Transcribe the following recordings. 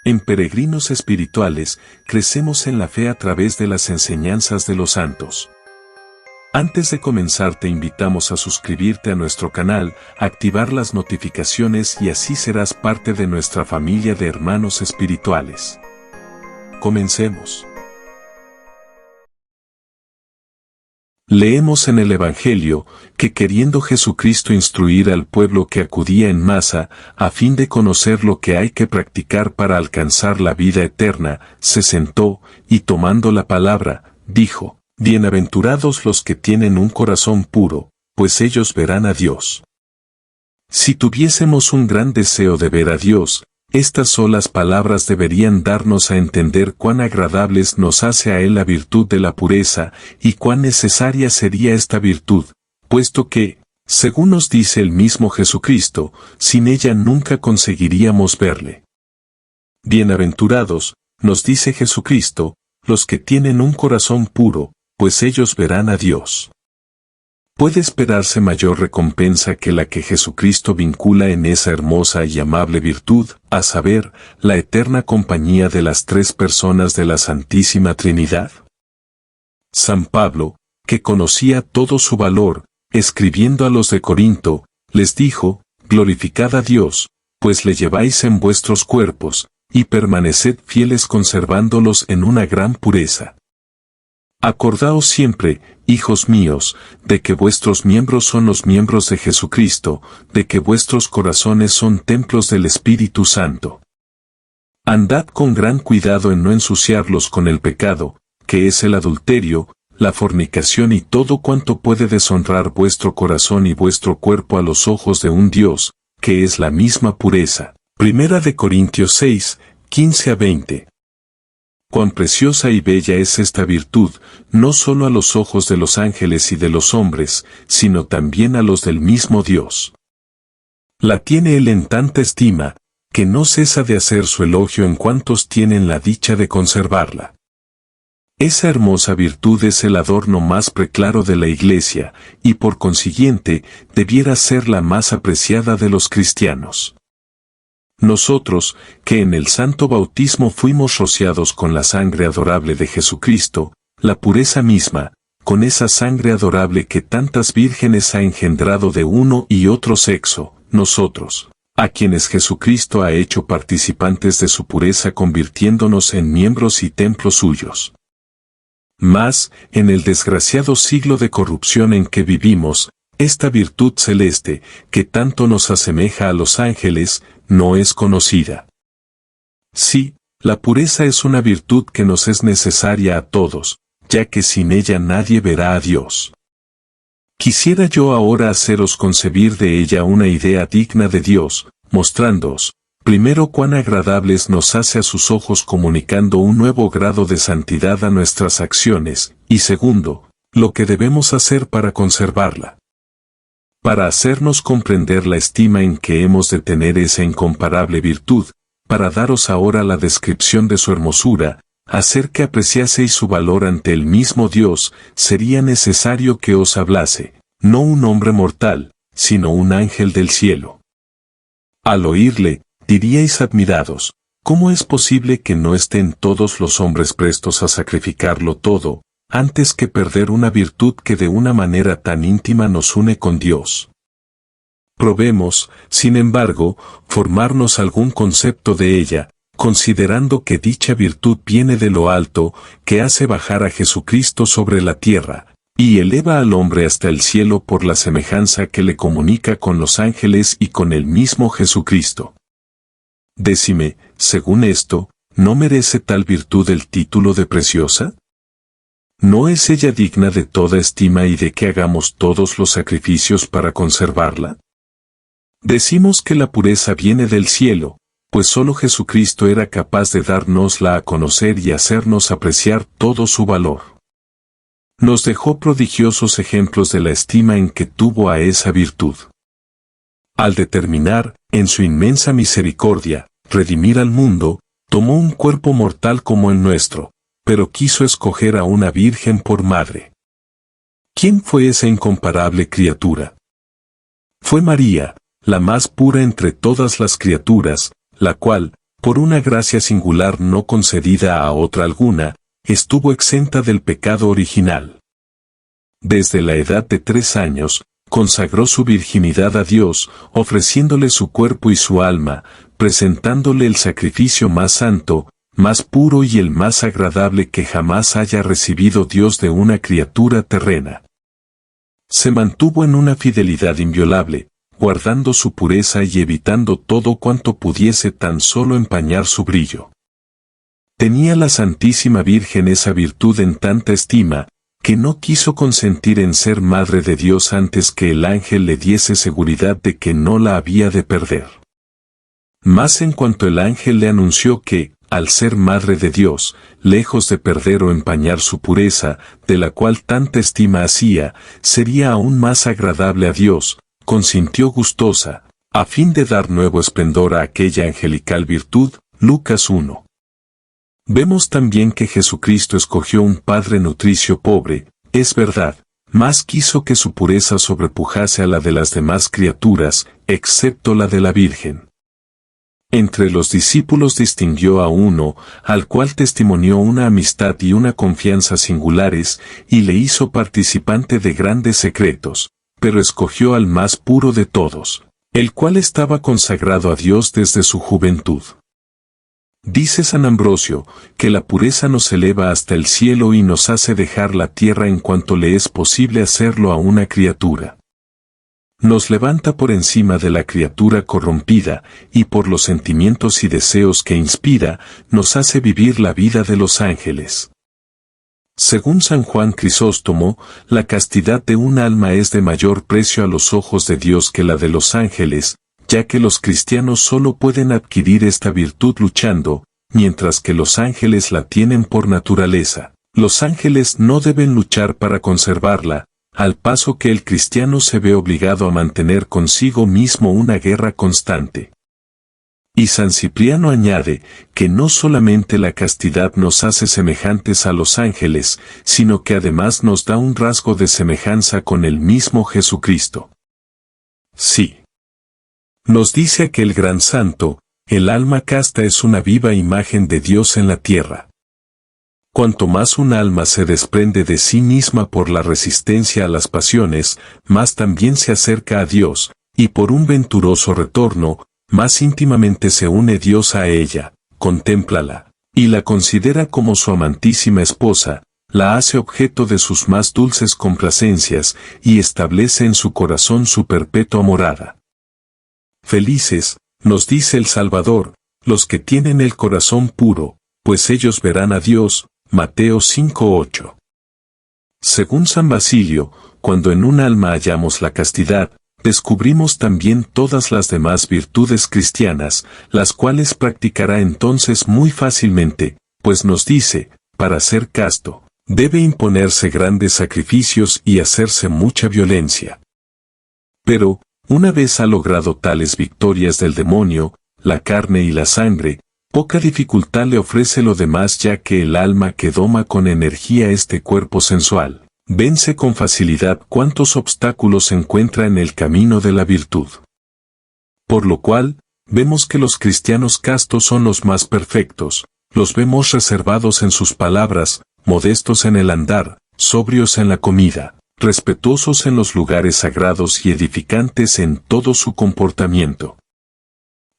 En Peregrinos Espirituales, crecemos en la fe a través de las enseñanzas de los santos. Antes de comenzar te invitamos a suscribirte a nuestro canal, activar las notificaciones y así serás parte de nuestra familia de hermanos espirituales. Comencemos. Leemos en el Evangelio que queriendo Jesucristo instruir al pueblo que acudía en masa, a fin de conocer lo que hay que practicar para alcanzar la vida eterna, se sentó, y tomando la palabra, dijo: Bienaventurados los que tienen un corazón puro, pues ellos verán a Dios. Si tuviésemos un gran deseo de ver a Dios, estas solas palabras deberían darnos a entender cuán agradables nos hace a Él la virtud de la pureza, y cuán necesaria sería esta virtud, puesto que, según nos dice el mismo Jesucristo, sin ella nunca conseguiríamos verle. Bienaventurados, nos dice Jesucristo, los que tienen un corazón puro, pues ellos verán a Dios. ¿Puede esperarse mayor recompensa que la que Jesucristo vincula en esa hermosa y amable virtud, a saber, la eterna compañía de las tres personas de la Santísima Trinidad? San Pablo, que conocía todo su valor, escribiendo a los de Corinto, les dijo: Glorificad a Dios, pues le lleváis en vuestros cuerpos, y permaneced fieles conservándolos en una gran pureza. Acordaos siempre, hijos míos, de que vuestros miembros son los miembros de Jesucristo, de que vuestros corazones son templos del Espíritu Santo. Andad con gran cuidado en no ensuciarlos con el pecado, que es el adulterio, la fornicación y todo cuanto puede deshonrar vuestro corazón y vuestro cuerpo a los ojos de un Dios, que es la misma pureza. Primera de Corintios 6, 15-20. Cuán preciosa y bella es esta virtud, no solo a los ojos de los ángeles y de los hombres, sino también a los del mismo Dios. La tiene Él en tanta estima, que no cesa de hacer su elogio en cuantos tienen la dicha de conservarla. Esa hermosa virtud es el adorno más preclaro de la Iglesia, y por consiguiente, debiera ser la más apreciada de los cristianos. Nosotros, que en el santo bautismo fuimos rociados con la sangre adorable de Jesucristo, la pureza misma, con esa sangre adorable que tantas vírgenes ha engendrado de uno y otro sexo, nosotros, a quienes Jesucristo ha hecho participantes de su pureza convirtiéndonos en miembros y templos suyos. Mas, en el desgraciado siglo de corrupción en que vivimos, esta virtud celeste, que tanto nos asemeja a los ángeles, no es conocida. Sí, la pureza es una virtud que nos es necesaria a todos, ya que sin ella nadie verá a Dios. Quisiera yo ahora haceros concebir de ella una idea digna de Dios, mostrándoos, primero cuán agradables nos hace a sus ojos comunicando un nuevo grado de santidad a nuestras acciones, y segundo, lo que debemos hacer para conservarla. Para hacernos comprender la estima en que hemos de tener esa incomparable virtud, para daros ahora la descripción de su hermosura, hacer que apreciaseis su valor ante el mismo Dios, sería necesario que os hablase, no un hombre mortal, sino un ángel del cielo. Al oírle, diríais admirados: ¿cómo es posible que no estén todos los hombres prestos a sacrificarlo todo, antes que perder una virtud que de una manera tan íntima nos une con Dios? Probemos, sin embargo, formarnos algún concepto de ella, considerando que dicha virtud viene de lo alto, que hace bajar a Jesucristo sobre la tierra, y eleva al hombre hasta el cielo por la semejanza que le comunica con los ángeles y con el mismo Jesucristo. Decime, según esto, ¿no merece tal virtud el título de preciosa? ¿No es ella digna de toda estima y de que hagamos todos los sacrificios para conservarla? Decimos que la pureza viene del cielo, pues solo Jesucristo era capaz de dárnosla a conocer y hacernos apreciar todo su valor. Nos dejó prodigiosos ejemplos de la estima en que tuvo a esa virtud. Al determinar, en su inmensa misericordia, redimir al mundo, tomó un cuerpo mortal como el nuestro, pero quiso escoger a una virgen por madre. ¿Quién fue esa incomparable criatura? Fue María, la más pura entre todas las criaturas, la cual, por una gracia singular no concedida a otra alguna, estuvo exenta del pecado original. Desde la edad de 3 años, consagró su virginidad a Dios, ofreciéndole su cuerpo y su alma, presentándole el sacrificio más santo, más puro y el más agradable que jamás haya recibido Dios de una criatura terrena. Se mantuvo en una fidelidad inviolable, guardando su pureza y evitando todo cuanto pudiese tan solo empañar su brillo. Tenía la Santísima Virgen esa virtud en tanta estima, que no quiso consentir en ser Madre de Dios antes que el ángel le diese seguridad de que no la había de perder. Mas en cuanto el ángel le anunció que, al ser Madre de Dios, lejos de perder o empañar su pureza, de la cual tanta estima hacía, sería aún más agradable a Dios, consintió gustosa, a fin de dar nuevo esplendor a aquella angelical virtud. Lucas 1. Vemos también que Jesucristo escogió un padre nutricio pobre, es verdad, mas quiso que su pureza sobrepujase a la de las demás criaturas, excepto la de la Virgen. Entre los discípulos distinguió a uno, al cual testimonió una amistad y una confianza singulares, y le hizo participante de grandes secretos, pero escogió al más puro de todos, el cual estaba consagrado a Dios desde su juventud. Dice San Ambrosio, que la pureza nos eleva hasta el cielo y nos hace dejar la tierra en cuanto le es posible hacerlo a una criatura. Nos levanta por encima de la criatura corrompida, y por los sentimientos y deseos que inspira, nos hace vivir la vida de los ángeles. Según San Juan Crisóstomo, la castidad de un alma es de mayor precio a los ojos de Dios que la de los ángeles, ya que los cristianos solo pueden adquirir esta virtud luchando, mientras que los ángeles la tienen por naturaleza. Los ángeles no deben luchar para conservarla, al paso que el cristiano se ve obligado a mantener consigo mismo una guerra constante. Y San Cipriano añade, que no solamente la castidad nos hace semejantes a los ángeles, sino que además nos da un rasgo de semejanza con el mismo Jesucristo. Sí. Nos dice aquel gran santo, el alma casta es una viva imagen de Dios en la tierra. Cuanto más un alma se desprende de sí misma por la resistencia a las pasiones, más también se acerca a Dios, y por un venturoso retorno, más íntimamente se une Dios a ella, contémplala, y la considera como su amantísima esposa, la hace objeto de sus más dulces complacencias, y establece en su corazón su perpetua morada. Felices, nos dice el Salvador, los que tienen el corazón puro, pues ellos verán a Dios. Mateo 5:8. Según San Basilio, cuando en un alma hallamos la castidad, descubrimos también todas las demás virtudes cristianas, las cuales practicará entonces muy fácilmente, pues nos dice, para ser casto, debe imponerse grandes sacrificios y hacerse mucha violencia. Pero, una vez ha logrado tales victorias del demonio, la carne y la sangre, poca dificultad le ofrece lo demás, ya que el alma que doma con energía este cuerpo sensual, vence con facilidad cuantos obstáculos se encuentra en el camino de la virtud. Por lo cual, vemos que los cristianos castos son los más perfectos, los vemos reservados en sus palabras, modestos en el andar, sobrios en la comida, respetuosos en los lugares sagrados y edificantes en todo su comportamiento.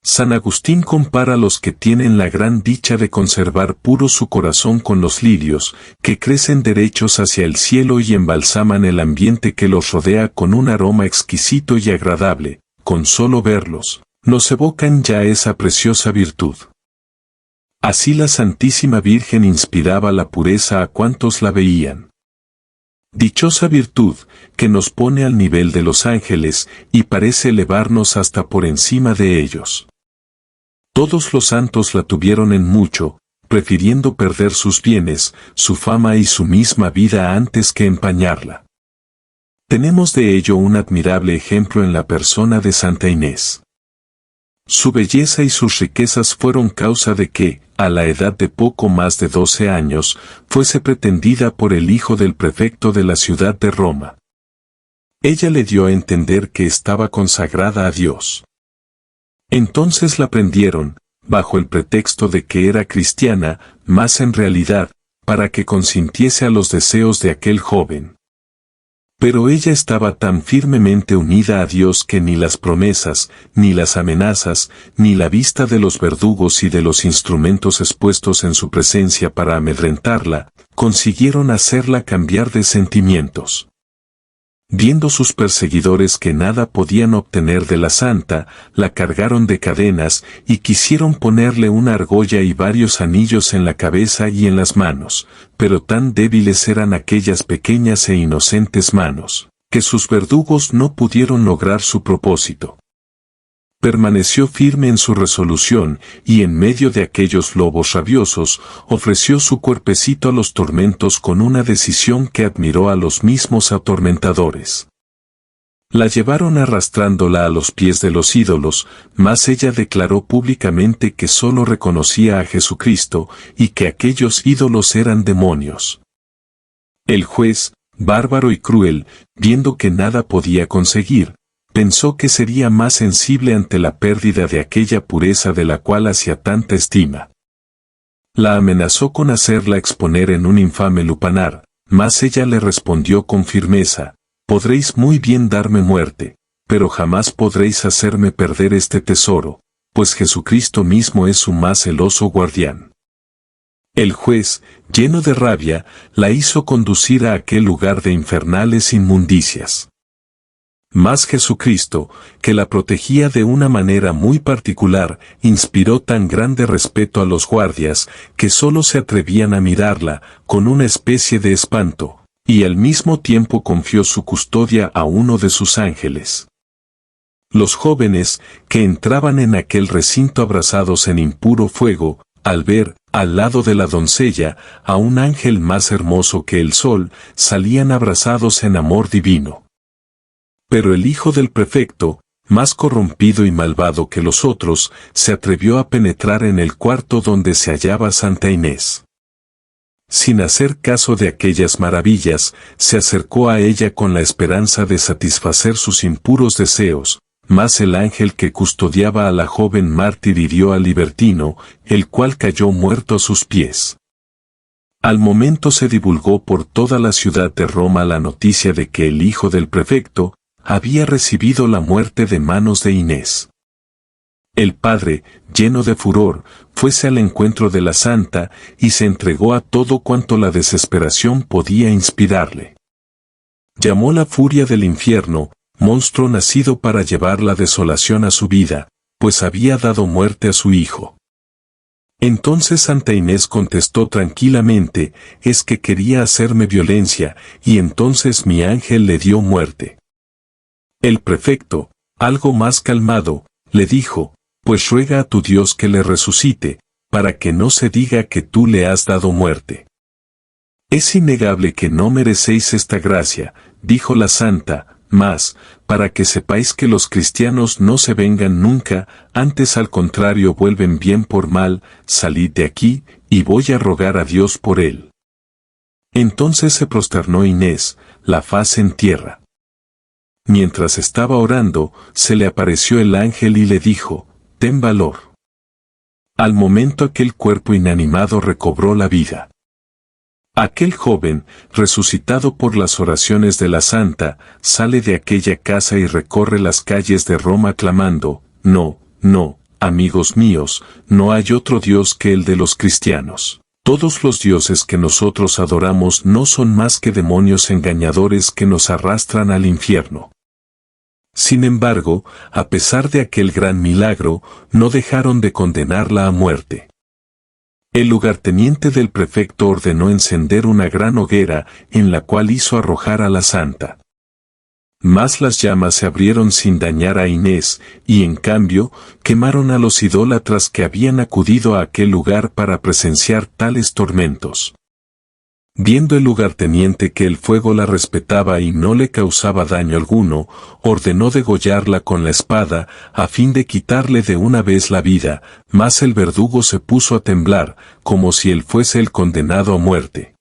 San Agustín compara a los que tienen la gran dicha de conservar puro su corazón con los lirios, que crecen derechos hacia el cielo y embalsaman el ambiente que los rodea con un aroma exquisito y agradable, con solo verlos, nos evocan ya esa preciosa virtud. Así la Santísima Virgen inspiraba la pureza a cuantos la veían. Dichosa virtud, que nos pone al nivel de los ángeles, y parece elevarnos hasta por encima de ellos. Todos los santos la tuvieron en mucho, prefiriendo perder sus bienes, su fama y su misma vida antes que empañarla. Tenemos de ello un admirable ejemplo en la persona de Santa Inés. Su belleza y sus riquezas fueron causa de que, a la edad de poco más de 12 años, fuese pretendida por el hijo del prefecto de la ciudad de Roma. Ella le dio a entender que estaba consagrada a Dios. Entonces la prendieron, bajo el pretexto de que era cristiana, mas en realidad, para que consintiese a los deseos de aquel joven. Pero ella estaba tan firmemente unida a Dios que ni las promesas, ni las amenazas, ni la vista de los verdugos y de los instrumentos expuestos en su presencia para amedrentarla, consiguieron hacerla cambiar de sentimientos. Viendo sus perseguidores que nada podían obtener de la santa, la cargaron de cadenas y quisieron ponerle una argolla y varios anillos en la cabeza y en las manos, pero tan débiles eran aquellas pequeñas e inocentes manos, que sus verdugos no pudieron lograr su propósito. Permaneció firme en su resolución, y en medio de aquellos lobos rabiosos, ofreció su cuerpecito a los tormentos con una decisión que admiró a los mismos atormentadores. La llevaron arrastrándola a los pies de los ídolos, mas ella declaró públicamente que sólo reconocía a Jesucristo, y que aquellos ídolos eran demonios. El juez, bárbaro y cruel, viendo que nada podía conseguir, pensó que sería más sensible ante la pérdida de aquella pureza de la cual hacía tanta estima. La amenazó con hacerla exponer en un infame lupanar, mas ella le respondió con firmeza: podréis muy bien darme muerte, pero jamás podréis hacerme perder este tesoro, pues Jesucristo mismo es su más celoso guardián. El juez, lleno de rabia, la hizo conducir a aquel lugar de infernales inmundicias. Mas Jesucristo, que la protegía de una manera muy particular, inspiró tan grande respeto a los guardias, que sólo se atrevían a mirarla, con una especie de espanto, y al mismo tiempo confió su custodia a uno de sus ángeles. Los jóvenes, que entraban en aquel recinto abrasados en impuro fuego, al ver, al lado de la doncella, a un ángel más hermoso que el sol, salían abrazados en amor divino. Pero el hijo del prefecto, más corrompido y malvado que los otros, se atrevió a penetrar en el cuarto donde se hallaba Santa Inés. Sin hacer caso de aquellas maravillas, se acercó a ella con la esperanza de satisfacer sus impuros deseos, mas el ángel que custodiaba a la joven mártir hirió al libertino, el cual cayó muerto a sus pies. Al momento se divulgó por toda la ciudad de Roma la noticia de que el hijo del prefecto había recibido la muerte de manos de Inés. El padre, lleno de furor, fuese al encuentro de la santa y se entregó a todo cuanto la desesperación podía inspirarle. Llamó la furia del infierno, monstruo nacido para llevar la desolación a su vida, pues había dado muerte a su hijo. Entonces Santa Inés contestó tranquilamente: es que quería hacerme violencia, y entonces mi ángel le dio muerte. El prefecto, algo más calmado, le dijo: pues ruega a tu Dios que le resucite, para que no se diga que tú le has dado muerte. Es innegable que no merecéis esta gracia, dijo la santa, mas, para que sepáis que los cristianos no se vengan nunca, antes al contrario vuelven bien por mal, salid de aquí, y voy a rogar a Dios por él. Entonces se prosternó Inés, la faz en tierra. Mientras estaba orando, se le apareció el ángel y le dijo: ten valor. Al momento aquel cuerpo inanimado recobró la vida. Aquel joven, resucitado por las oraciones de la santa, sale de aquella casa y recorre las calles de Roma clamando: no, no, amigos míos, no hay otro Dios que el de los cristianos. Todos los dioses que nosotros adoramos no son más que demonios engañadores que nos arrastran al infierno. Sin embargo, a pesar de aquel gran milagro, no dejaron de condenarla a muerte. El lugarteniente del prefecto ordenó encender una gran hoguera, en la cual hizo arrojar a la santa. Mas las llamas se abrieron sin dañar a Inés, y en cambio, quemaron a los idólatras que habían acudido a aquel lugar para presenciar tales tormentos. Viendo el lugarteniente que el fuego la respetaba y no le causaba daño alguno, ordenó degollarla con la espada, a fin de quitarle de una vez la vida, mas el verdugo se puso a temblar, como si él fuese el condenado a muerte.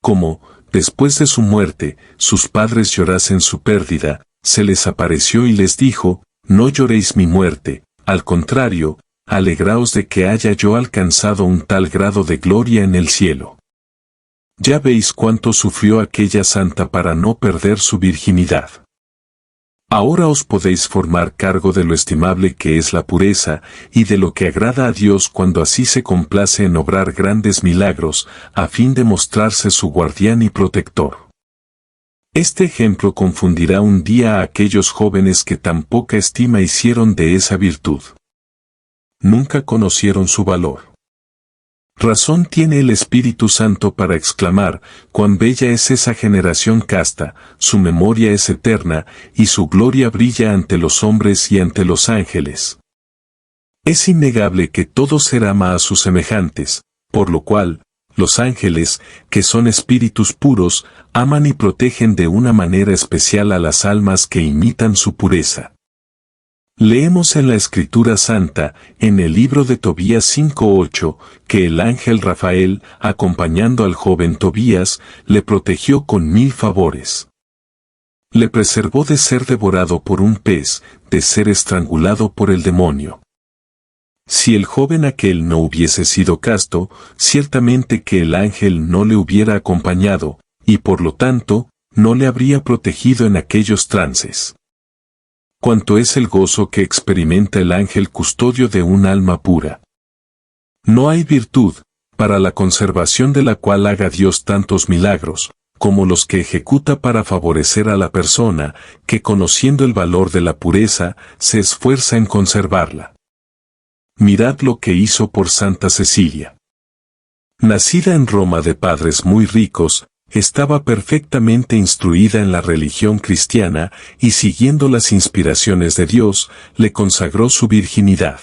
Como, después de su muerte, sus padres llorasen su pérdida, se les apareció y les dijo: no lloréis mi muerte, al contrario, alegraos de que haya yo alcanzado un tal grado de gloria en el cielo. Ya veis cuánto sufrió aquella santa para no perder su virginidad. Ahora os podéis formar cargo de lo estimable que es la pureza, y de lo que agrada a Dios cuando así se complace en obrar grandes milagros, a fin de mostrarse su guardián y protector. Este ejemplo confundirá un día a aquellos jóvenes que tan poca estima hicieron de esa virtud. Nunca conocieron su valor. Razón tiene el Espíritu Santo para exclamar, cuán bella es esa generación casta, su memoria es eterna, y su gloria brilla ante los hombres y ante los ángeles. Es innegable que todo ser ama a sus semejantes, por lo cual, los ángeles, que son espíritus puros, aman y protegen de una manera especial a las almas que imitan su pureza. Leemos en la Escritura Santa, en el libro de Tobías 5:8, que el ángel Rafael, acompañando al joven Tobías, le protegió con 1000 favores. Le preservó de ser devorado por un pez, de ser estrangulado por el demonio. Si el joven aquel no hubiese sido casto, ciertamente que el ángel no le hubiera acompañado, y por lo tanto, no le habría protegido en aquellos trances. Cuánto es el gozo que experimenta el ángel custodio de un alma pura. No hay virtud, para la conservación de la cual haga Dios tantos milagros, como los que ejecuta para favorecer a la persona, que conociendo el valor de la pureza, se esfuerza en conservarla. Mirad lo que hizo por Santa Cecilia. Nacida en Roma de padres muy ricos, estaba perfectamente instruida en la religión cristiana y siguiendo las inspiraciones de Dios, le consagró su virginidad.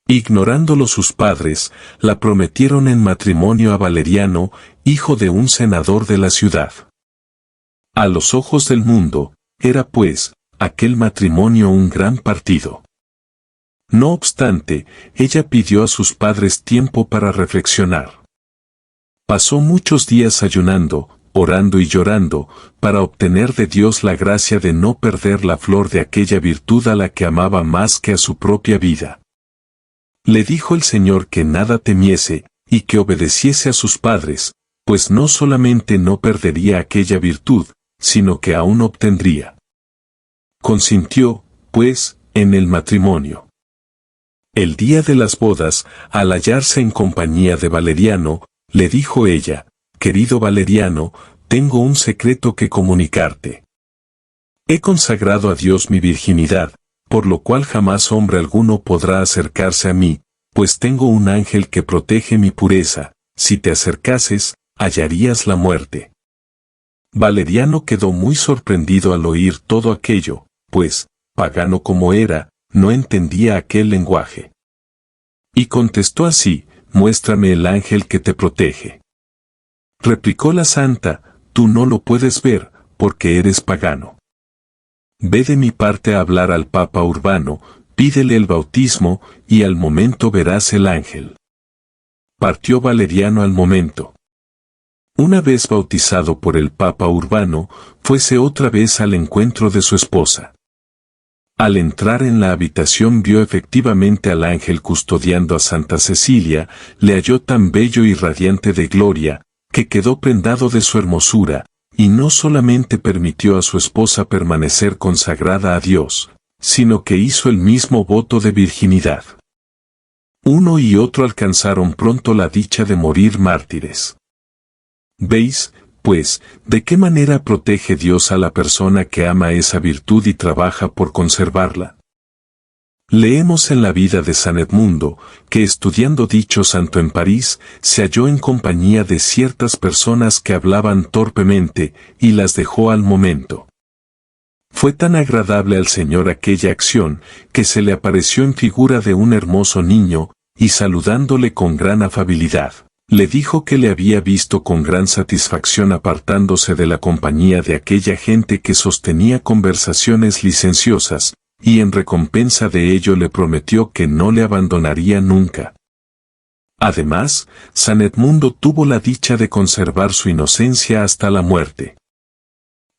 Ignorándolo sus padres, la prometieron en matrimonio a Valeriano, hijo de un senador de la ciudad. A los ojos del mundo, era pues, aquel matrimonio un gran partido. No obstante, ella pidió a sus padres tiempo para reflexionar. Pasó muchos días ayunando, orando y llorando, para obtener de Dios la gracia de no perder la flor de aquella virtud a la que amaba más que a su propia vida. Le dijo el Señor que nada temiese, y que obedeciese a sus padres, pues no solamente no perdería aquella virtud, sino que aún obtendría. Consintió, pues, en el matrimonio. El día de las bodas, al hallarse en compañía de Valeriano, le dijo ella, querido Valeriano, tengo un secreto que comunicarte. He consagrado a Dios mi virginidad, por lo cual jamás hombre alguno podrá acercarse a mí, pues tengo un ángel que protege mi pureza, si te acercases, hallarías la muerte. Valeriano quedó muy sorprendido al oír todo aquello, pues, pagano como era, no entendía aquel lenguaje. Y contestó así, muéstrame el ángel que te protege. Replicó la santa, tú no lo puedes ver, porque eres pagano. Ve de mi parte a hablar al Papa Urbano, pídele el bautismo, y al momento verás el ángel. Partió Valeriano al momento. Una vez bautizado por el Papa Urbano, fuese otra vez al encuentro de su esposa. Al entrar en la habitación vio efectivamente al ángel custodiando a Santa Cecilia, le halló tan bello y radiante de gloria, que quedó prendado de su hermosura, y no solamente permitió a su esposa permanecer consagrada a Dios, sino que hizo el mismo voto de virginidad. Uno y otro alcanzaron pronto la dicha de morir mártires. ¿Veis, pues, de qué manera protege Dios a la persona que ama esa virtud y trabaja por conservarla? Leemos en la vida de San Edmundo, que estudiando dicho santo en París, se halló en compañía de ciertas personas que hablaban torpemente, y las dejó al momento. Fue tan agradable al Señor aquella acción, que se le apareció en figura de un hermoso niño, y saludándole con gran afabilidad, le dijo que le había visto con gran satisfacción apartándose de la compañía de aquella gente que sostenía conversaciones licenciosas, y en recompensa de ello le prometió que no le abandonaría nunca. Además, San Edmundo tuvo la dicha de conservar su inocencia hasta la muerte.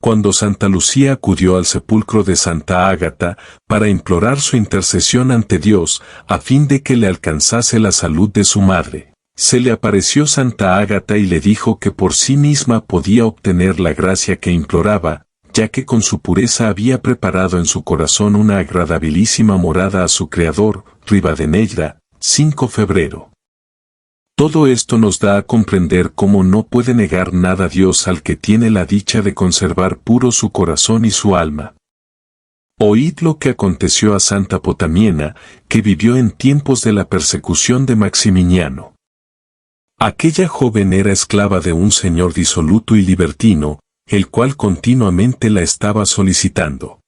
cuando Santa Lucía acudió al sepulcro de Santa Ágata para implorar su intercesión ante Dios a fin de que le alcanzase la salud de su madre, se le apareció Santa Ágata y le dijo que por sí misma podía obtener la gracia que imploraba, ya que con su pureza había preparado en su corazón una agradabilísima morada a su Creador. Rivadeneyra, 5 febrero. Todo esto nos da a comprender cómo no puede negar nada Dios al que tiene la dicha de conservar puro su corazón y su alma. Oíd lo que aconteció a Santa Potamiena, que vivió en tiempos de la persecución de Maximiniano. Aquella joven era esclava de un señor disoluto y libertino, el cual continuamente la estaba solicitando.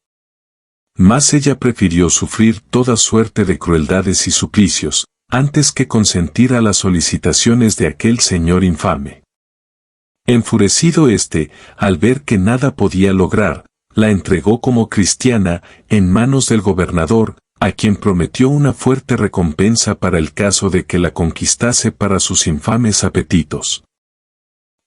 Mas ella prefirió sufrir toda suerte de crueldades y suplicios, antes que consentir a las solicitaciones de aquel señor infame. Enfurecido éste, al ver que nada podía lograr, la entregó como cristiana en manos del gobernador, a quien prometió una fuerte recompensa para el caso de que la conquistase para sus infames apetitos.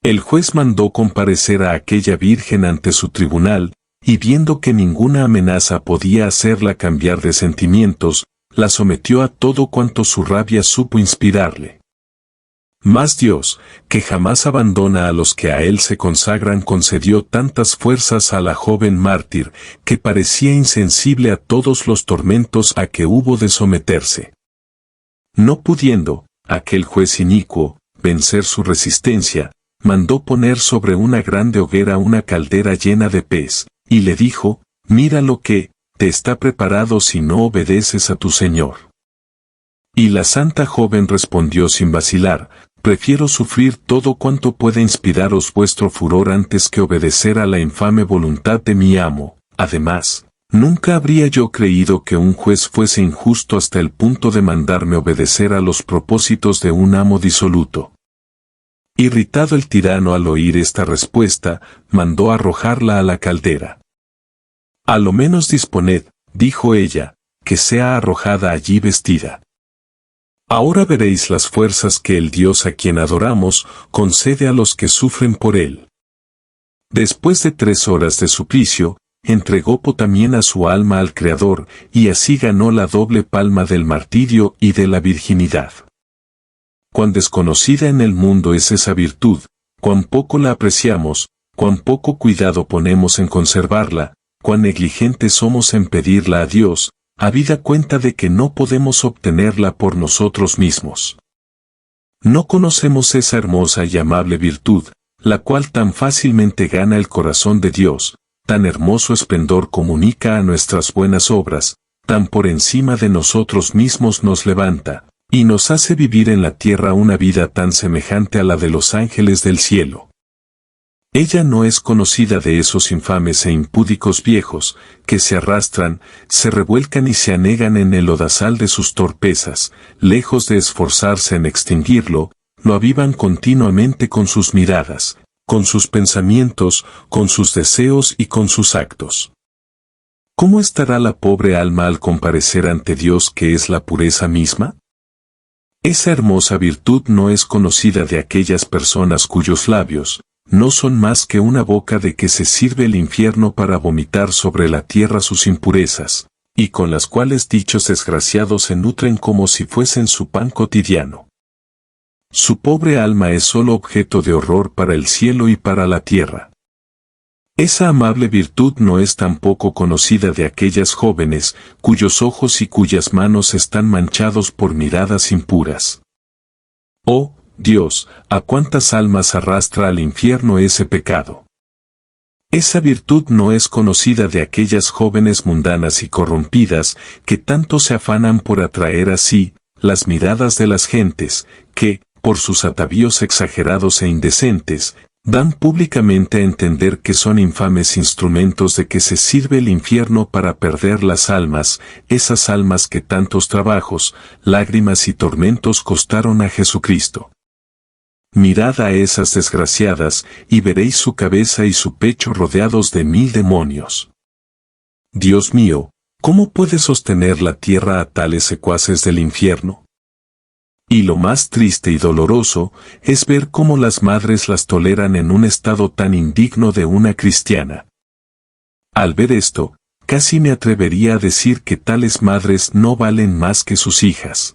El juez mandó comparecer a aquella virgen ante su tribunal, y viendo que ninguna amenaza podía hacerla cambiar de sentimientos, la sometió a todo cuanto su rabia supo inspirarle. Mas Dios, que jamás abandona a los que a Él se consagran, concedió tantas fuerzas a la joven mártir, que parecía insensible a todos los tormentos a que hubo de someterse. No pudiendo, aquel juez inicuo, vencer su resistencia, mandó poner sobre una grande hoguera una caldera llena de pez, y le dijo: «Mira lo que te está preparado si no obedeces a tu Señor». Y la santa joven respondió sin vacilar: «Prefiero sufrir todo cuanto pueda inspiraros vuestro furor antes que obedecer a la infame voluntad de mi amo. Además, nunca habría yo creído que un juez fuese injusto hasta el punto de mandarme obedecer a los propósitos de un amo disoluto». Irritado el tirano al oír esta respuesta, mandó arrojarla a la caldera. «A lo menos disponed», dijo ella, «que sea arrojada allí vestida. Ahora veréis las fuerzas que el Dios a quien adoramos concede a los que sufren por Él». Después de 3 horas de suplicio, entregó Potamiena su alma al Creador, y así ganó la doble palma del martirio y de la virginidad. Cuán desconocida en el mundo es esa virtud, cuán poco la apreciamos, cuán poco cuidado ponemos en conservarla, cuán negligentes somos en pedirla a Dios, habida cuenta de que no podemos obtenerla por nosotros mismos. No conocemos esa hermosa y amable virtud, la cual tan fácilmente gana el corazón de Dios, tan hermoso esplendor comunica a nuestras buenas obras, tan por encima de nosotros mismos nos levanta, y nos hace vivir en la tierra una vida tan semejante a la de los ángeles del cielo. Ella no es conocida de esos infames e impúdicos viejos, que se arrastran, se revuelcan y se anegan en el lodazal de sus torpezas, lejos de esforzarse en extinguirlo, lo avivan continuamente con sus miradas, con sus pensamientos, con sus deseos y con sus actos. ¿Cómo estará la pobre alma al comparecer ante Dios, que es la pureza misma? Esa hermosa virtud no es conocida de aquellas personas cuyos labios no son más que una boca de que se sirve el infierno para vomitar sobre la tierra sus impurezas, y con las cuales dichos desgraciados se nutren como si fuesen su pan cotidiano. Su pobre alma es solo objeto de horror para el cielo y para la tierra. Esa amable virtud no es tampoco conocida de aquellas jóvenes, cuyos ojos y cuyas manos están manchados por miradas impuras. Oh, Dios, ¿a cuántas almas arrastra al infierno ese pecado? Esa virtud no es conocida de aquellas jóvenes mundanas y corrompidas, que tanto se afanan por atraer a sí las miradas de las gentes, que, por sus atavíos exagerados e indecentes, dan públicamente a entender que son infames instrumentos de que se sirve el infierno para perder las almas, esas almas que tantos trabajos, lágrimas y tormentos costaron a Jesucristo. Mirad a esas desgraciadas, y veréis su cabeza y su pecho rodeados de 1000 demonios. Dios mío, ¿cómo puede sostener la tierra a tales secuaces del infierno? Y lo más triste y doloroso es ver cómo las madres las toleran en un estado tan indigno de una cristiana. Al ver esto, casi me atrevería a decir que tales madres no valen más que sus hijas.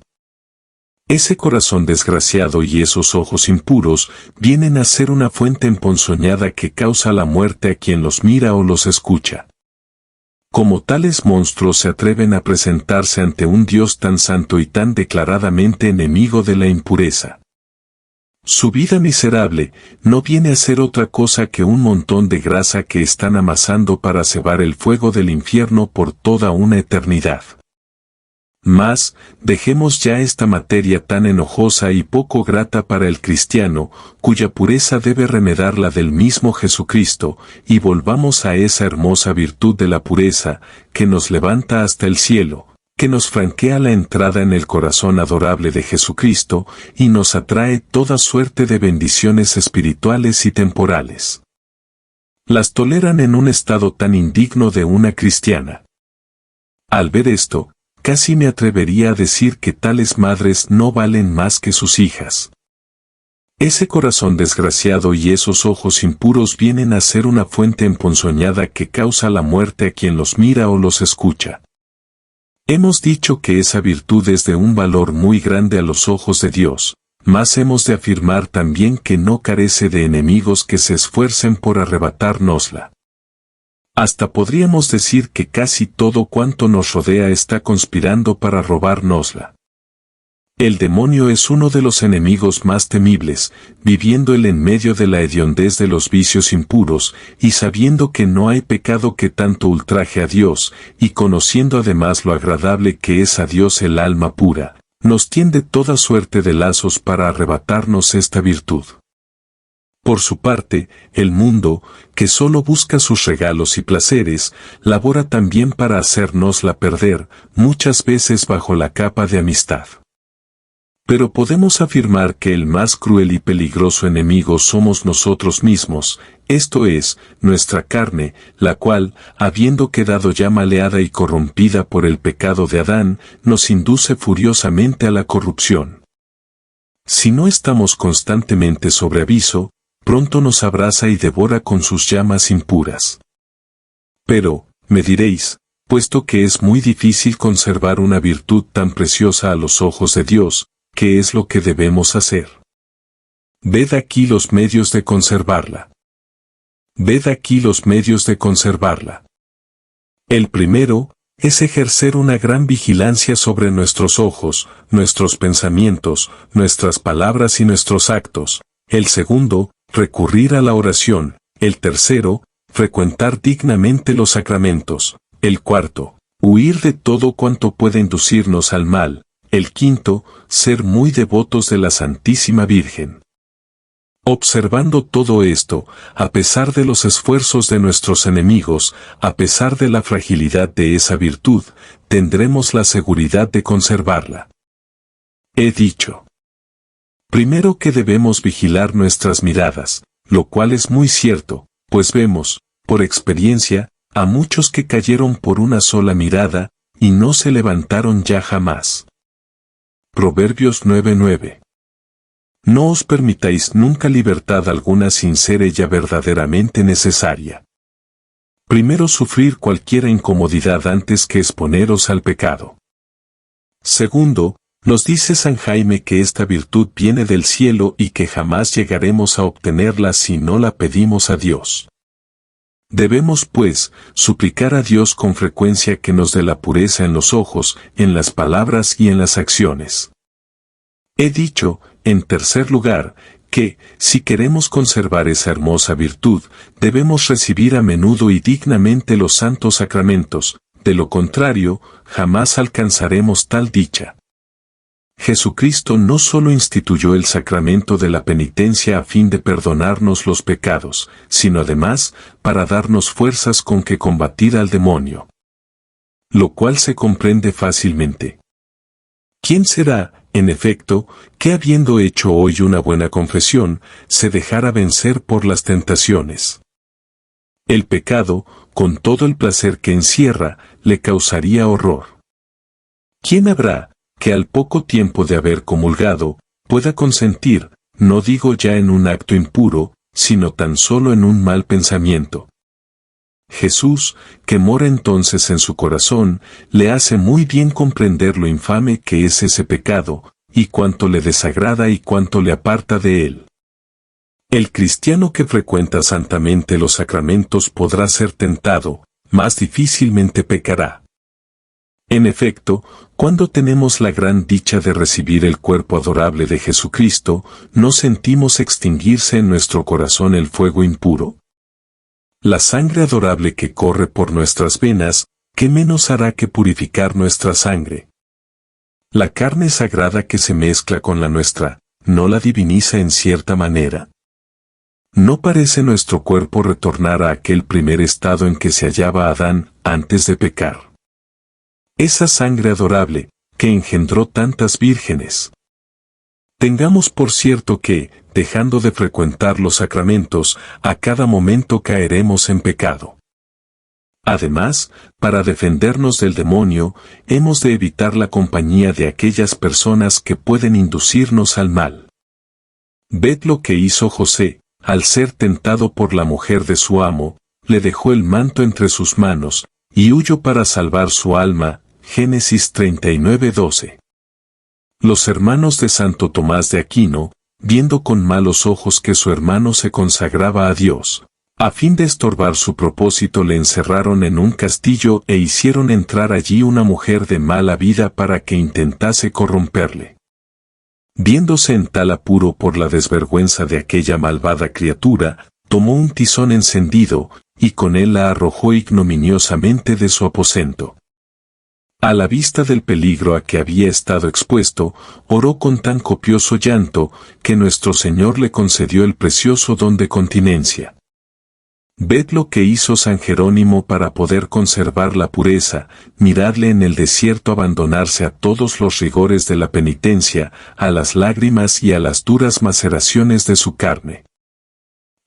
Ese corazón desgraciado y esos ojos impuros vienen a ser una fuente emponzoñada que causa la muerte a quien los mira o los escucha. Como tales monstruos se atreven a presentarse ante un Dios tan santo y tan declaradamente enemigo de la impureza. Su vida miserable no viene a ser otra cosa que un montón de grasa que están amasando para cebar el fuego del infierno por toda una eternidad. Mas, dejemos ya esta materia tan enojosa y poco grata para el cristiano, cuya pureza debe remedarla del mismo Jesucristo, y volvamos a esa hermosa virtud de la pureza, que nos levanta hasta el cielo, que nos franquea la entrada en el corazón adorable de Jesucristo, y nos atrae toda suerte de bendiciones espirituales y temporales. Las toleran en un estado tan indigno de una cristiana. Al ver esto, casi me atrevería a decir que tales madres no valen más que sus hijas. Ese corazón desgraciado y esos ojos impuros vienen a ser una fuente emponzoñada que causa la muerte a quien los mira o los escucha. Hemos dicho que esa virtud es de un valor muy grande a los ojos de Dios, mas hemos de afirmar también que no carece de enemigos que se esfuercen por arrebatárnosla. Hasta podríamos decir que casi todo cuanto nos rodea está conspirando para robárnosla. El demonio es uno de los enemigos más temibles, viviendo él en medio de la hediondez de los vicios impuros, y sabiendo que no hay pecado que tanto ultraje a Dios, y conociendo además lo agradable que es a Dios el alma pura, nos tiende toda suerte de lazos para arrebatarnos esta virtud. Por su parte, el mundo, que solo busca sus regalos y placeres, labora también para hacérnosla perder, muchas veces bajo la capa de amistad. Pero podemos afirmar que el más cruel y peligroso enemigo somos nosotros mismos, esto es, nuestra carne, la cual, habiendo quedado ya maleada y corrompida por el pecado de Adán, nos induce furiosamente a la corrupción. Si no estamos constantemente sobre aviso, pronto nos abraza y devora con sus llamas impuras. Pero, me diréis, puesto que es muy difícil conservar una virtud tan preciosa a los ojos de Dios, ¿qué es lo que debemos hacer? Ved aquí los medios de conservarla. Ved aquí los medios de conservarla. El primero, es ejercer una gran vigilancia sobre nuestros ojos, nuestros pensamientos, nuestras palabras y nuestros actos. El segundo, recurrir a la oración. El tercero, frecuentar dignamente los sacramentos. El cuarto, huir de todo cuanto pueda inducirnos al mal. El quinto, ser muy devotos de la Santísima Virgen. Observando todo esto, a pesar de los esfuerzos de nuestros enemigos, a pesar de la fragilidad de esa virtud, tendremos la seguridad de conservarla. He dicho. Primero que debemos vigilar nuestras miradas, lo cual es muy cierto, pues vemos, por experiencia, a muchos que cayeron por una sola mirada, y no se levantaron ya jamás. Proverbios 9:9. No os permitáis nunca libertad alguna sin ser ella verdaderamente necesaria. Primero sufrir cualquiera incomodidad antes que exponeros al pecado. Segundo, nos dice San Jaime que esta virtud viene del cielo y que jamás llegaremos a obtenerla si no la pedimos a Dios. Debemos, pues, suplicar a Dios con frecuencia que nos dé la pureza en los ojos, en las palabras y en las acciones. He dicho, en tercer lugar, que, si queremos conservar esa hermosa virtud, debemos recibir a menudo y dignamente los santos sacramentos, de lo contrario, jamás alcanzaremos tal dicha. Jesucristo no solo instituyó el sacramento de la penitencia a fin de perdonarnos los pecados, sino además, para darnos fuerzas con que combatir al demonio. Lo cual se comprende fácilmente. ¿Quién será, en efecto, que habiendo hecho hoy una buena confesión, se dejara vencer por las tentaciones? El pecado, con todo el placer que encierra, le causaría horror. ¿Quién habrá, que al poco tiempo de haber comulgado, pueda consentir, no digo ya en un acto impuro, sino tan solo en un mal pensamiento? Jesús, que mora entonces en su corazón, le hace muy bien comprender lo infame que es ese pecado, y cuánto le desagrada y cuánto le aparta de él. El cristiano que frecuenta santamente los sacramentos podrá ser tentado, mas difícilmente pecará. En efecto, cuando tenemos la gran dicha de recibir el cuerpo adorable de Jesucristo, ¿no sentimos extinguirse en nuestro corazón el fuego impuro? La sangre adorable que corre por nuestras venas, ¿qué menos hará que purificar nuestra sangre? La carne sagrada que se mezcla con la nuestra, ¿no la diviniza en cierta manera? ¿No parece nuestro cuerpo retornar a aquel primer estado en que se hallaba Adán antes de pecar? Esa sangre adorable, que engendró tantas vírgenes. Tengamos por cierto que, dejando de frecuentar los sacramentos, a cada momento caeremos en pecado. Además, para defendernos del demonio, hemos de evitar la compañía de aquellas personas que pueden inducirnos al mal. Ved lo que hizo José, al ser tentado por la mujer de su amo, le dejó el manto entre sus manos, y huyó para salvar su alma. Génesis 39:12. Los hermanos de Santo Tomás de Aquino, viendo con malos ojos que su hermano se consagraba a Dios, a fin de estorbar su propósito le encerraron en un castillo e hicieron entrar allí una mujer de mala vida para que intentase corromperle. Viéndose en tal apuro por la desvergüenza de aquella malvada criatura, tomó un tizón encendido, y con él la arrojó ignominiosamente de su aposento. A la vista del peligro a que había estado expuesto, oró con tan copioso llanto, que nuestro Señor le concedió el precioso don de continencia. Ved lo que hizo San Jerónimo para poder conservar la pureza, miradle en el desierto abandonarse a todos los rigores de la penitencia, a las lágrimas y a las duras maceraciones de su carne.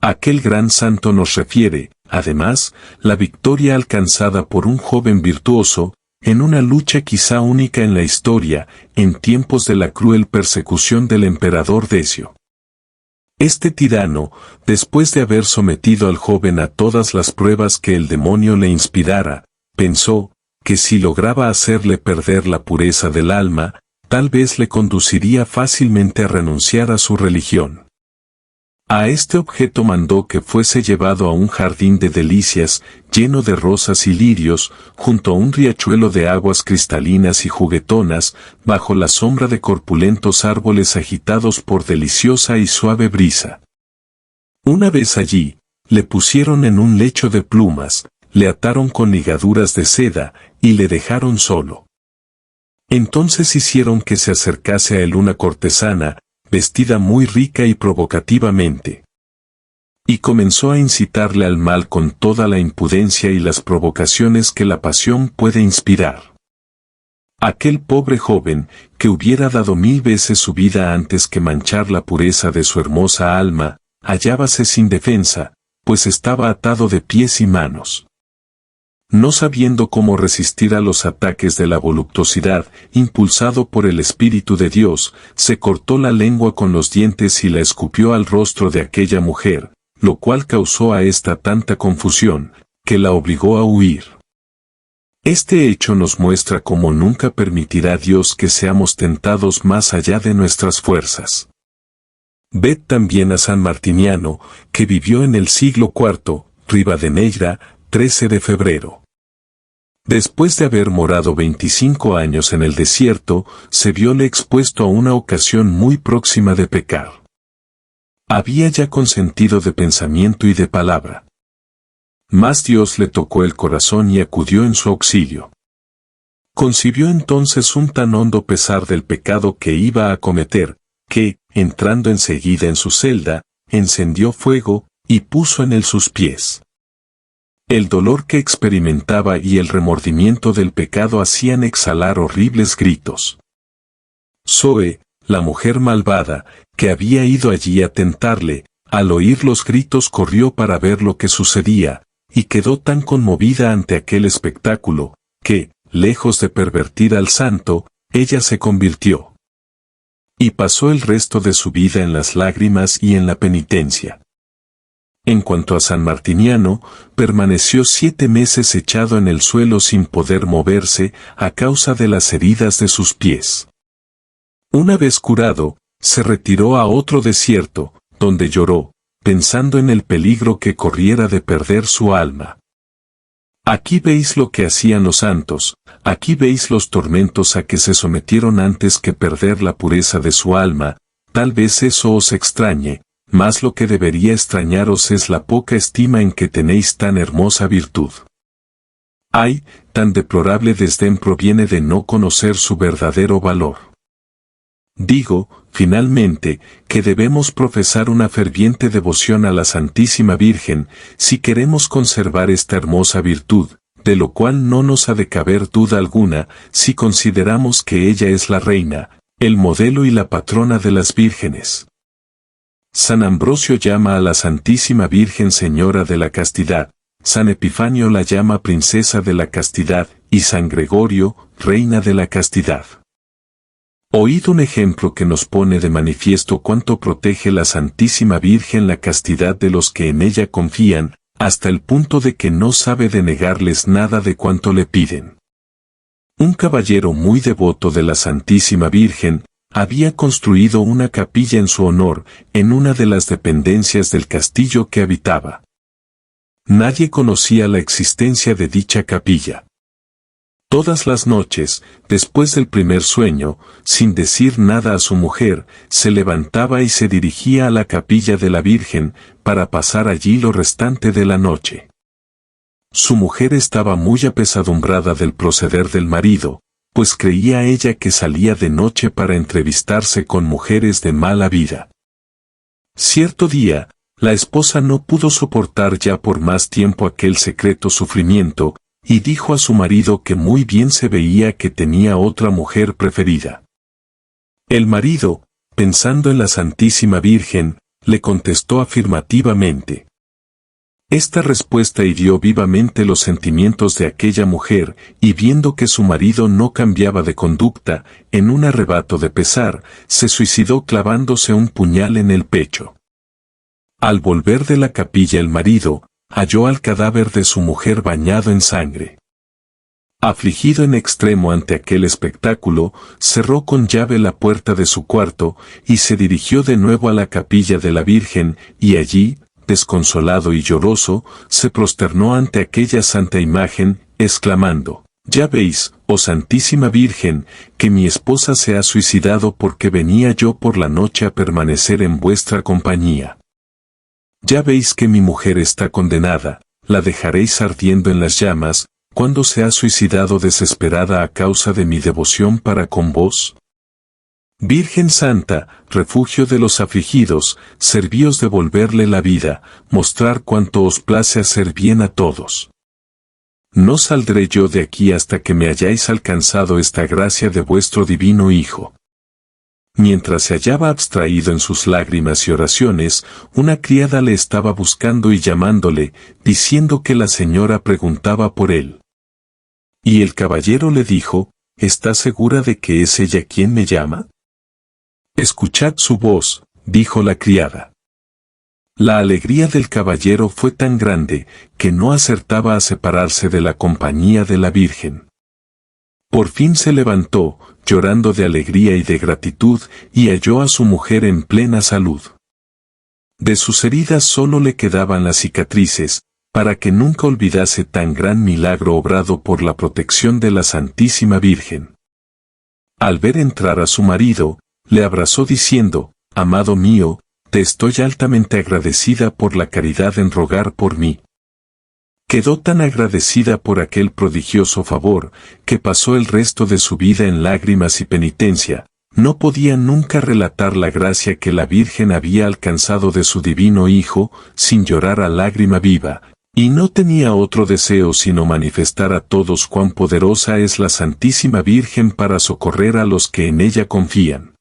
Aquel gran santo nos refiere, además, la victoria alcanzada por un joven virtuoso, en una lucha quizá única en la historia, en tiempos de la cruel persecución del emperador Decio. Este tirano, después de haber sometido al joven a todas las pruebas que el demonio le inspirara, pensó, que si lograba hacerle perder la pureza del alma, tal vez le conduciría fácilmente a renunciar a su religión. A este objeto mandó que fuese llevado a un jardín de delicias, lleno de rosas y lirios, junto a un riachuelo de aguas cristalinas y juguetonas, bajo la sombra de corpulentos árboles agitados por deliciosa y suave brisa. Una vez allí, le pusieron en un lecho de plumas, le ataron con ligaduras de seda, y le dejaron solo. Entonces hicieron que se acercase a él una cortesana, vestida muy rica y provocativamente. Y comenzó a incitarle al mal con toda la impudencia y las provocaciones que la pasión puede inspirar. Aquel pobre joven, que hubiera dado 1000 veces su vida antes que manchar la pureza de su hermosa alma, hallábase sin defensa, pues estaba atado de pies y manos. No sabiendo cómo resistir a los ataques de la voluptuosidad, impulsado por el Espíritu de Dios, se cortó la lengua con los dientes y la escupió al rostro de aquella mujer, lo cual causó a ésta tanta confusión, que la obligó a huir. Este hecho nos muestra cómo nunca permitirá Dios que seamos tentados más allá de nuestras fuerzas. Ved también a San Martiniano, que vivió en el siglo IV, Rivadeneira, 13 de febrero. Después de haber morado 25 años en el desierto, se viole expuesto a una ocasión muy próxima de pecar. Había ya consentido de pensamiento y de palabra. Mas Dios le tocó el corazón y acudió en su auxilio. Concibió entonces un tan hondo pesar del pecado que iba a cometer, que, entrando enseguida en su celda, encendió fuego, y puso en él sus pies. El dolor que experimentaba y el remordimiento del pecado hacían exhalar horribles gritos. Zoe, la mujer malvada, que había ido allí a tentarle, al oír los gritos corrió para ver lo que sucedía, y quedó tan conmovida ante aquel espectáculo, que, lejos de pervertir al santo, ella se convirtió. Y pasó el resto de su vida en las lágrimas y en la penitencia. En cuanto a San Martiniano, permaneció 7 meses echado en el suelo sin poder moverse a causa de las heridas de sus pies. Una vez curado, se retiró a otro desierto, donde lloró, pensando en el peligro que corriera de perder su alma. Aquí veis lo que hacían los santos, aquí veis los tormentos a que se sometieron antes que perder la pureza de su alma. Tal vez eso os extrañe, mas lo que debería extrañaros es la poca estima en que tenéis tan hermosa virtud. Ay, tan deplorable desdén proviene de no conocer su verdadero valor. Digo, finalmente, que debemos profesar una ferviente devoción a la Santísima Virgen, si queremos conservar esta hermosa virtud, de lo cual no nos ha de caber duda alguna, si consideramos que ella es la reina, el modelo y la patrona de las vírgenes. San Ambrosio llama a la Santísima Virgen Señora de la Castidad, San Epifanio la llama Princesa de la Castidad, y San Gregorio, Reina de la Castidad. Oíd un ejemplo que nos pone de manifiesto cuánto protege la Santísima Virgen la castidad de los que en ella confían, hasta el punto de que no sabe denegarles nada de cuanto le piden. Un caballero muy devoto de la Santísima Virgen, había construido una capilla en su honor, en una de las dependencias del castillo que habitaba. Nadie conocía la existencia de dicha capilla. Todas las noches, después del primer sueño, sin decir nada a su mujer, se levantaba y se dirigía a la capilla de la Virgen, para pasar allí lo restante de la noche. Su mujer estaba muy apesadumbrada del proceder del marido, pues creía ella que salía de noche para entrevistarse con mujeres de mala vida. Cierto día, la esposa no pudo soportar ya por más tiempo aquel secreto sufrimiento, y dijo a su marido que muy bien se veía que tenía otra mujer preferida. El marido, pensando en la Santísima Virgen, le contestó afirmativamente. Esta respuesta hirió vivamente los sentimientos de aquella mujer, y viendo que su marido no cambiaba de conducta, en un arrebato de pesar, se suicidó clavándose un puñal en el pecho. Al volver de la capilla el marido, halló al cadáver de su mujer bañado en sangre. Afligido en extremo ante aquel espectáculo, cerró con llave la puerta de su cuarto, y se dirigió de nuevo a la capilla de la Virgen, y allí, desconsolado y lloroso, se prosternó ante aquella santa imagen, exclamando, «Ya veis, oh Santísima Virgen, que mi esposa se ha suicidado porque venía yo por la noche a permanecer en vuestra compañía. Ya veis que mi mujer está condenada, la dejaréis ardiendo en las llamas, cuando se ha suicidado desesperada a causa de mi devoción para con vos. Virgen Santa, refugio de los afligidos, servíos de volverle la vida, mostrar cuánto os place hacer bien a todos. No saldré yo de aquí hasta que me hayáis alcanzado esta gracia de vuestro divino Hijo». Mientras se hallaba abstraído en sus lágrimas y oraciones, una criada le estaba buscando y llamándole, diciendo que la señora preguntaba por él. Y el caballero le dijo, «¿Está segura de que es ella quien me llama?». «Escuchad su voz», dijo la criada. La alegría del caballero fue tan grande, que no acertaba a separarse de la compañía de la Virgen. Por fin se levantó, llorando de alegría y de gratitud, y halló a su mujer en plena salud. De sus heridas solo le quedaban las cicatrices, para que nunca olvidase tan gran milagro obrado por la protección de la Santísima Virgen. Al ver entrar a su marido, le abrazó diciendo, «Amado mío, te estoy altamente agradecida por la caridad en rogar por mí». Quedó tan agradecida por aquel prodigioso favor, que pasó el resto de su vida en lágrimas y penitencia. No podía nunca relatar la gracia que la Virgen había alcanzado de su divino Hijo, sin llorar a lágrima viva, y no tenía otro deseo sino manifestar a todos cuán poderosa es la Santísima Virgen para socorrer a los que en ella confían.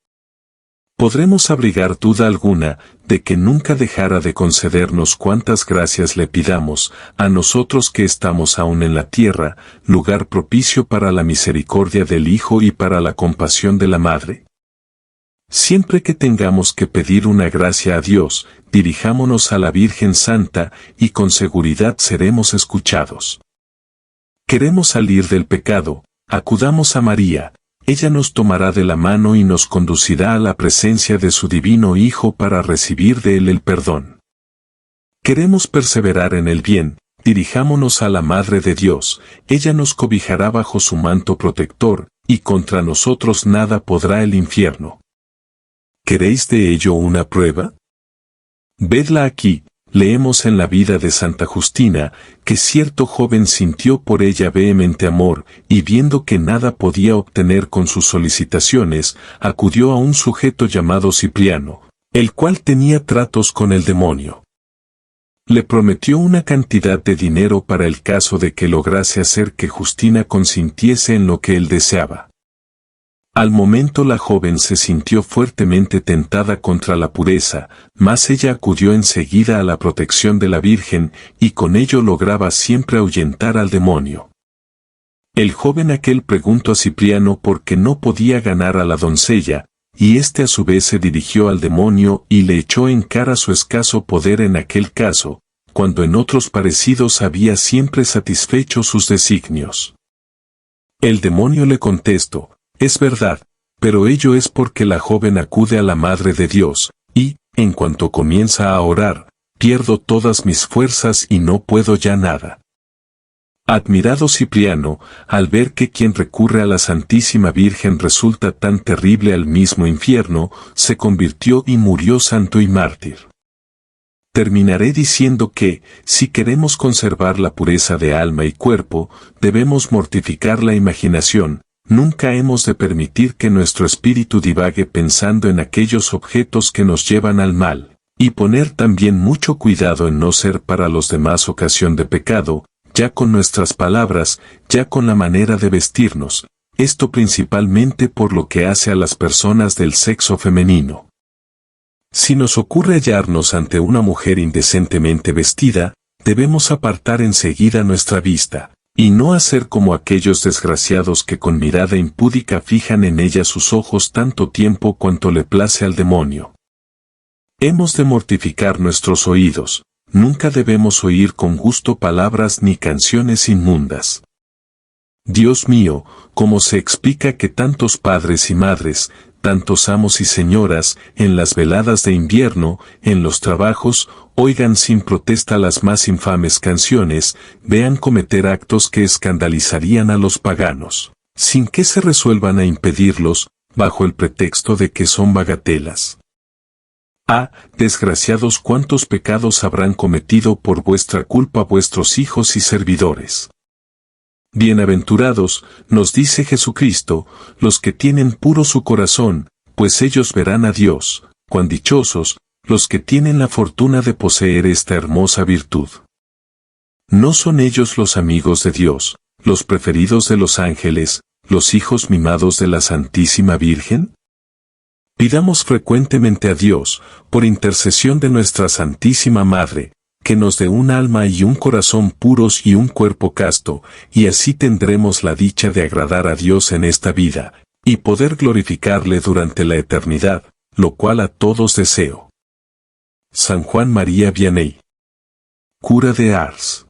Podremos abrigar duda alguna de que nunca dejara de concedernos cuantas gracias le pidamos, a nosotros que estamos aún en la tierra, lugar propicio para la misericordia del Hijo y para la compasión de la Madre. Siempre que tengamos que pedir una gracia a Dios, dirijámonos a la Virgen Santa y con seguridad seremos escuchados. Queremos salir del pecado, acudamos a María, ella nos tomará de la mano y nos conducirá a la presencia de su divino Hijo para recibir de él el perdón. Queremos perseverar en el bien, dirijámonos a la Madre de Dios, ella nos cobijará bajo su manto protector, y contra nosotros nada podrá el infierno. ¿Queréis de ello una prueba? Vedla aquí, leemos en la vida de Santa Justina, que cierto joven sintió por ella vehemente amor, y viendo que nada podía obtener con sus solicitaciones, acudió a un sujeto llamado Cipriano, el cual tenía tratos con el demonio. Le prometió una cantidad de dinero para el caso de que lograse hacer que Justina consintiese en lo que él deseaba. Al momento la joven se sintió fuertemente tentada contra la pureza, mas ella acudió enseguida a la protección de la Virgen, y con ello lograba siempre ahuyentar al demonio. El joven aquel preguntó a Cipriano por qué no podía ganar a la doncella, y éste a su vez se dirigió al demonio y le echó en cara su escaso poder en aquel caso, cuando en otros parecidos había siempre satisfecho sus designios. El demonio le contestó: es verdad, pero ello es porque la joven acude a la Madre de Dios, y, en cuanto comienza a orar, pierdo todas mis fuerzas y no puedo ya nada. Admirado Cipriano, al ver que quien recurre a la Santísima Virgen resulta tan terrible al mismo infierno, se convirtió y murió santo y mártir. Terminaré diciendo que, si queremos conservar la pureza de alma y cuerpo, debemos mortificar la imaginación. Nunca hemos de permitir que nuestro espíritu divague pensando en aquellos objetos que nos llevan al mal, y poner también mucho cuidado en no ser para los demás ocasión de pecado, ya con nuestras palabras, ya con la manera de vestirnos, esto principalmente por lo que hace a las personas del sexo femenino. Si nos ocurre hallarnos ante una mujer indecentemente vestida, debemos apartar enseguida nuestra vista, y no hacer como aquellos desgraciados que con mirada impúdica fijan en ella sus ojos tanto tiempo cuanto le place al demonio. Hemos de mortificar nuestros oídos, nunca debemos oír con gusto palabras ni canciones inmundas. Dios mío, ¿cómo se explica que tantos padres y madres, tantos amos y señoras, en las veladas de invierno, en los trabajos, oigan sin protesta las más infames canciones, vean cometer actos que escandalizarían a los paganos, sin que se resuelvan a impedirlos, bajo el pretexto de que son bagatelas? Ah, desgraciados, cuántos pecados habrán cometido por vuestra culpa vuestros hijos y servidores. Bienaventurados, nos dice Jesucristo, los que tienen puro su corazón, pues ellos verán a Dios. Cuán dichosos, los que tienen la fortuna de poseer esta hermosa virtud. ¿No son ellos los amigos de Dios, los preferidos de los ángeles, los hijos mimados de la Santísima Virgen? Pidamos frecuentemente a Dios, por intercesión de nuestra Santísima Madre, que nos dé un alma y un corazón puros y un cuerpo casto, y así tendremos la dicha de agradar a Dios en esta vida, y poder glorificarle durante la eternidad, lo cual a todos deseo. San Juan María Vianney, cura de Ars.